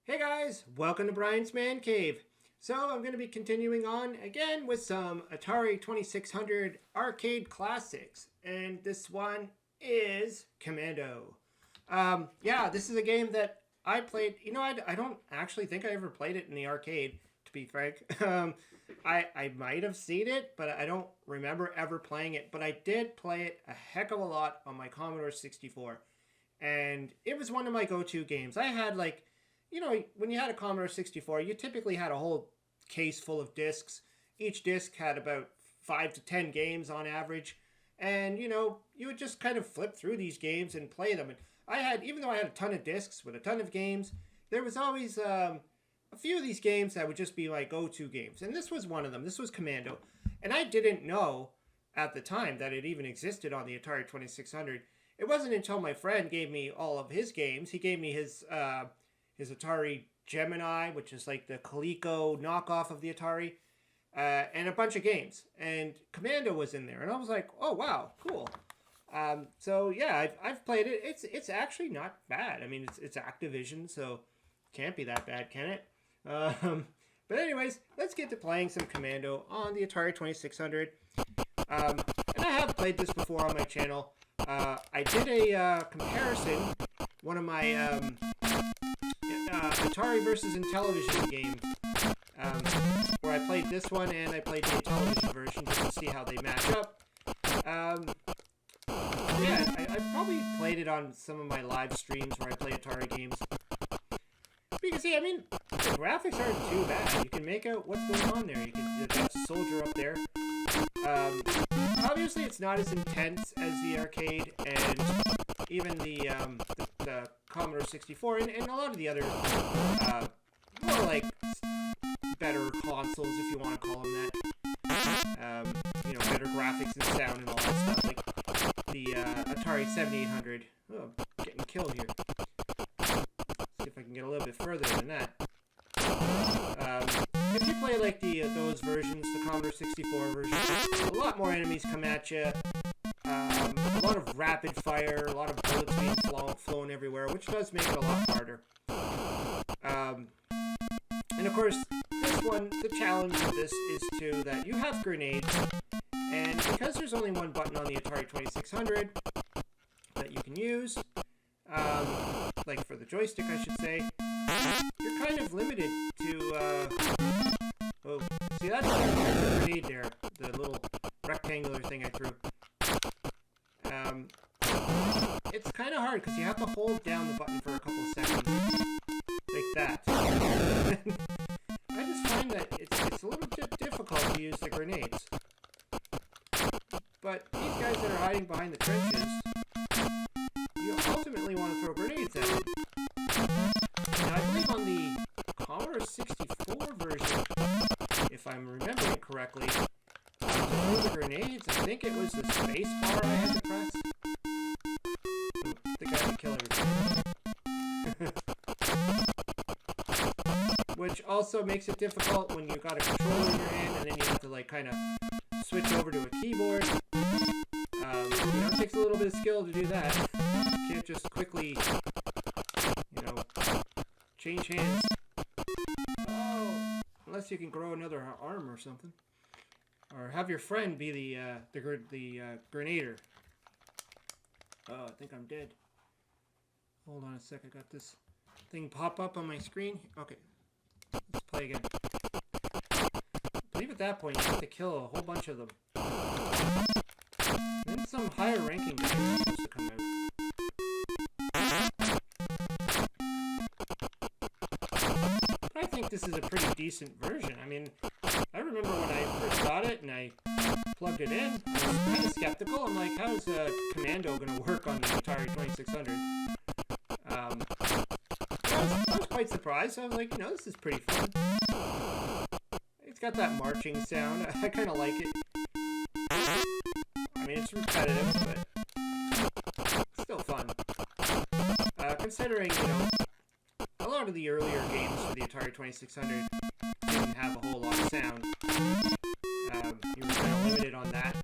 Hey guys, welcome to Brian's Man Cave. So I'm going to be continuing on again with some Atari 2600 arcade classics, and this one is Commando. Yeah, this is a game that I played. I don't actually think I ever played it in the arcade, to be frank. I might have seen it, but I don't remember ever playing it. But I did play it a heck of a lot on my Commodore 64, and it was one of my go-to games. I had when you had a Commodore 64, you typically had a whole case full of discs. Each disc had about 5 to 10 games on average. And, you would just kind of flip through these games and play them. And even though I had a ton of discs with a ton of games, there was always a few of these games that would just be my go-to games. And this was one of them. This was Commando. And I didn't know at the time that it even existed on the Atari 2600. It wasn't until my friend gave me all of his games. He gave me his Atari Gemini, which is like the Coleco knockoff of the Atari, and a bunch of games. And Commando was in there, and I was like, "Oh wow, cool." So yeah, I've played it. It's actually not bad. I mean, it's Activision, so it can't be that bad, can it? But anyways, let's get to playing some Commando on the Atari 2600. And I have played this before on my channel. I did a comparison. One of my Atari versus Intellivision game, where I played this one and I played the Intellivision version just to see how they match up. I probably played it on some of my live streams where I play Atari games. Because, the graphics aren't too bad. You can make out what's going on there. You've got a soldier up there. Obviously, it's not as intense as the arcade and even the Commodore 64 and a lot of the other more like better consoles, if you want to call them that. Better graphics and sound and all that stuff, like the Atari 7800. Oh, I'm getting killed here. See if I can get a little bit further than that. If you play like those versions, the Commodore 64 version, a lot more enemies come at you. A lot of rapid fire, a lot of bullets being flown everywhere, which does make it a lot harder. And of course, this one, the challenge of this is that you have grenades, and because there's only one button on the Atari 2600 that you can use, like for the joystick I should say, you're kind of limited to, see that's a grenade there, the little rectangular thing I threw. It's kind of hard because you have to hold down the button for a couple seconds, like that. I just find that it's a little bit difficult to use the grenades. But these guys that are hiding behind the trenches, you ultimately want to throw grenades at them. Now, I believe on the Commodore 64 version, if I'm remembering correctly, to throw the grenades, I think it was the space bar I had to press. I think I had to kill everything. Which also makes it difficult when you've got a controller in your hand and then you have to kind of switch over to a keyboard. It takes a little bit of skill to do that. You can't just quickly, change hands. Oh, unless you can grow another arm or something. Or have your friend be the grenader. Oh, I think I'm dead. Hold on a sec. I got this thing pop up on my screen. Okay, let's play again. I believe at that point you have to kill a whole bunch of them. Then some higher ranking guys are supposed to come out. But I think this is a pretty decent version. I remember when I first got it and I plugged it in, I was kind of skeptical. I'm like, how's Commando going to work on the Atari 2600? I was quite surprised. I was like, this is pretty fun. It's got that marching sound. I kind of like it. It's repetitive, but still fun. Considering, a lot of the earlier games for the Atari 2600 didn't have a whole lot of sound. You were kind of limited on that.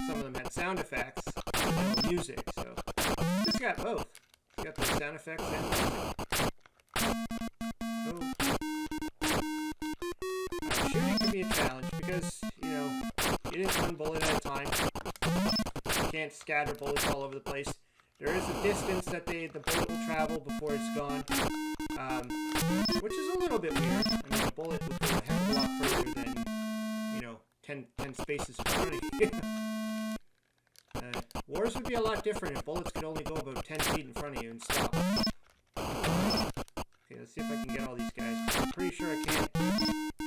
Some of them had sound effects, no music, so this got both. You got the sound effects and music. can't scatter bullets all over the place. There is a distance that the bullet will travel before it's gone, which is a little bit weird. I mean, a bullet would go a heck of a lot further than, 10 spaces in front of you. Wars would be a lot different if bullets could only go about 10 feet in front of you and stop. Okay, let's see if I can get all these guys. I'm pretty sure I can't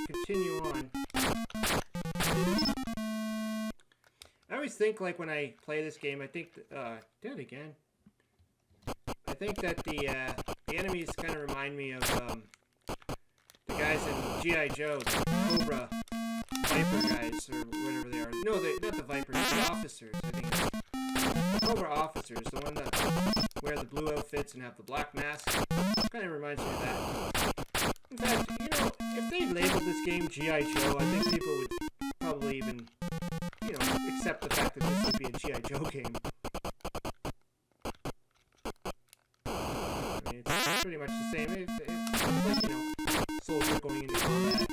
continue on. I always think, like, when I play this game, I think, dead again. I think that the enemies kind of remind me of, the guys in G.I. Joe, the Cobra Viper guys, or whatever they are. No, not the Vipers, the officers. I think it's Cobra officers, the one that wear the blue outfits and have the black masks. Kind of reminds me of that. In fact, if they labeled this game G.I. Joe, I think people would probably even, accept the fact that this would be a G.I. Joe game. I mean, it's pretty much the same. It's like, soldier going into combat.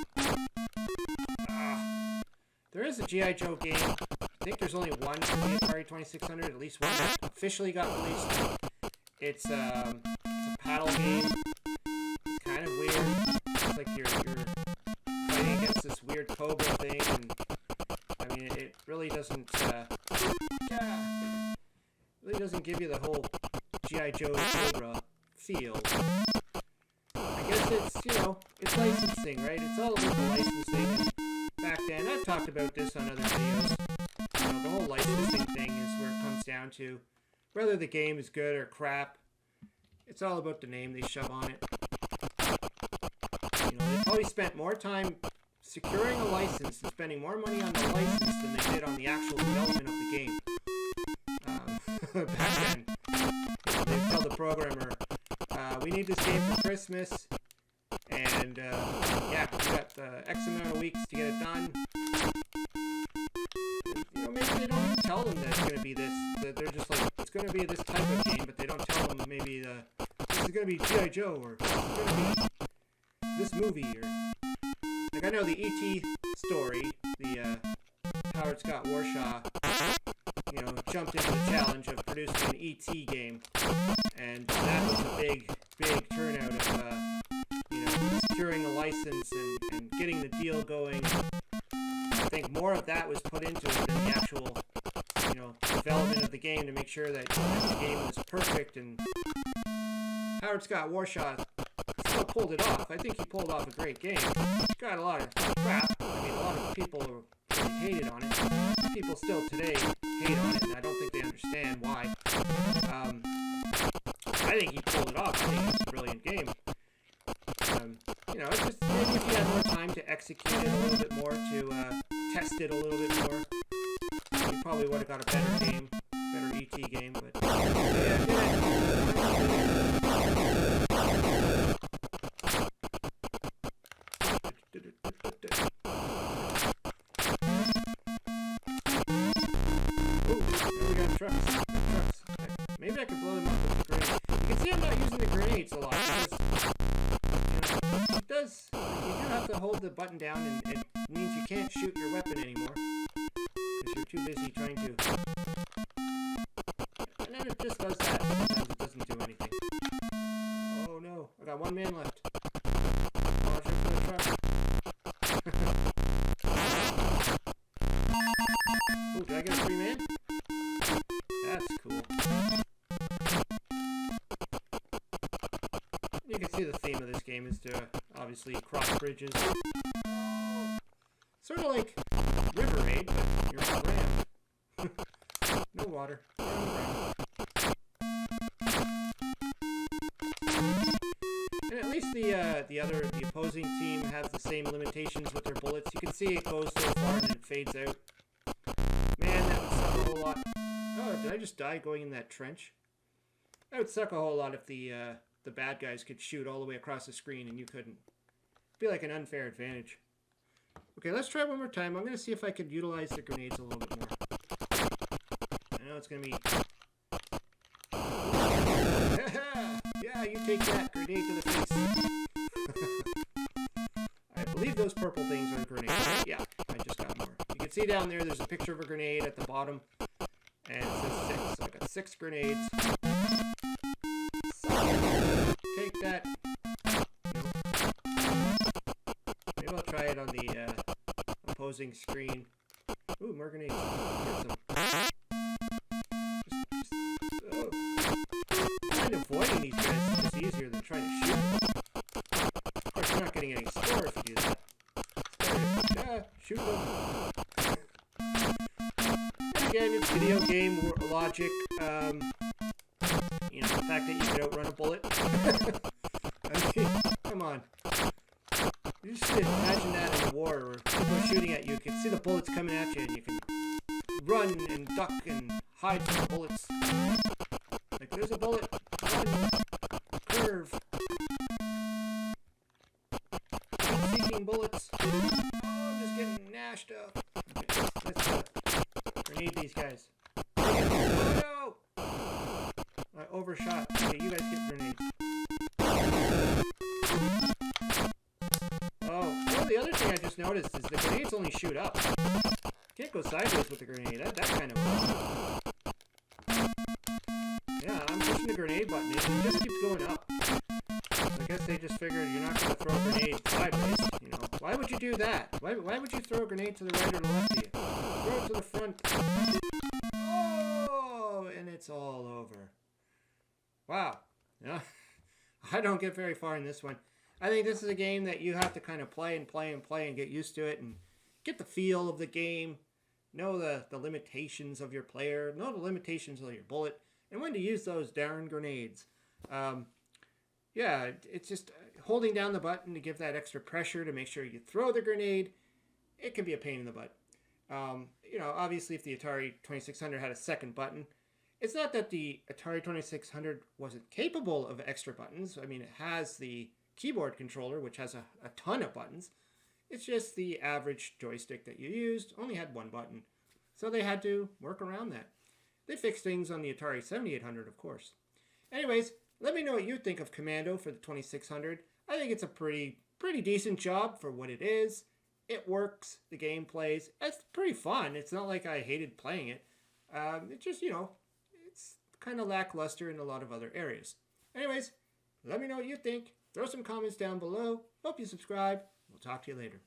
There is a G.I. Joe game. I think there's only one for the Atari 2600, at least one that officially got released. It's a paddle game. It's kind of weird. It's like you're fighting against this weird Cobra thing, and I mean, it really doesn't give you the whole G.I. Joe Cobra feel. I guess it's licensing, right? It's all about the licensing. And back then, I've talked about this on other videos. The whole licensing thing is where it comes down to whether the game is good or crap. It's all about the name they shove on it. They probably spent more time securing a license and spending more money on the license than they did on the actual development of the game. Back then, they'd tell the programmer, we need this game for Christmas, and yeah, we got X amount of weeks to get it done. And, maybe they don't even tell them that it's going to be this. That they're just like, it's going to be this type of game, but they don't tell them maybe this is going to be G.I. Joe, or it's going to be this movie, or like I know the E.T. story, the Howard Scott Warshaw, jumped into the challenge of producing an E.T. game, and that was a big turnout of securing a license and getting the deal going. I think more of that was put into it than the actual development of the game to make sure that the game was perfect. And Howard Scott Warshaw still pulled it off. I think he pulled off a great game. It's got a lot of crap. I mean, a lot of people really hated on it. People still today hate on it, and I don't think they understand why. I think he pulled it off. I think it's a brilliant game. It's just maybe if you had more time to execute it a little bit more, to test it a little bit more, you probably would have got a better game, better E.T. game. But yeah, we got trucks. Maybe I could blow them up with the grenade. You can see I'm not using the grenades a lot because it does. You do have to hold the button down, and it means you can't shoot your weapon anymore because you're too busy trying to. And then it just does that. Sometimes it doesn't do anything. Oh no! I got one man left. Watch out for the truck. Oh, did I get a free man? That's cool. You can see the theme of this game is to obviously cross bridges. Sort of like River Raid, but you're on land. No water. And at least the opposing team has the same limitations with their bullets. You can see it goes so far and then it fades out. Man, that would suck a whole lot. Oh, did I just die going in that trench? That would suck a whole lot if the bad guys could shoot all the way across the screen and you couldn't. It'd be like an unfair advantage. Okay, let's try one more time. I'm going to see if I could utilize the grenades a little bit more. I know it's going to be... Yeah, you take that, grenade to the face. I believe those purple things are grenades. Yeah, I just got more. You can see down there's a picture of a grenade at the bottom. And it says 6. So I got 6 grenades. So, take that. Maybe I'll try it on the opposing screen. Ooh, more grenades. Get some. Kind of avoiding these guys is easier than trying to shoot them. Of course, you're not getting any score if you do that. Shoot them. Again, it's video game logic. You know, the fact that you can outrun a bullet. I mean, come on. You just imagine that in a war where people are shooting at you. You can see the bullets coming at you, and you can run and duck and hide from the bullets. Like, there's a bullet. Run. Curve. Seeking bullets. Oh, I'm just getting gnashed up. Okay, let's grenade these guys. Oh no! I overshot. Okay, you guys get grenades. Oh, well, the other thing I just noticed is the grenades only shoot up. Can't go sideways with the grenade. That kind of works. Yeah, I'm pushing the grenade button. It just keeps going up. I guess they just figured you're not going to throw a grenade sideways. You know, why would you do that? Why would you throw a grenade to the right or the left of you? Throw it to the front. Oh, and it's all over. Wow. Yeah, I don't get very far in this one. I think this is a game that you have to kind of play and get used to it and get the feel of the game, know the limitations of your player, know the limitations of your bullet, and when to use those darn grenades. Yeah, it's just holding down the button to give that extra pressure to make sure you throw the grenade. It can be a pain in the butt. You know, obviously if the Atari 2600 had a second button, it's not that the Atari 2600 wasn't capable of extra buttons. I mean, it has the keyboard controller, which has a ton of buttons. It's just the average joystick that you used only had one button. So they had to work around that. They fixed things on the Atari 7800, of course. Anyways, let me know what you think of Commando for the 2600. I think it's a pretty decent job for what it is. It works. The game plays. It's pretty fun. It's not like I hated playing it. It's just, you know, it's kind of lackluster in a lot of other areas. Anyways, let me know what you think. Throw some comments down below. Hope you subscribe. We'll talk to you later.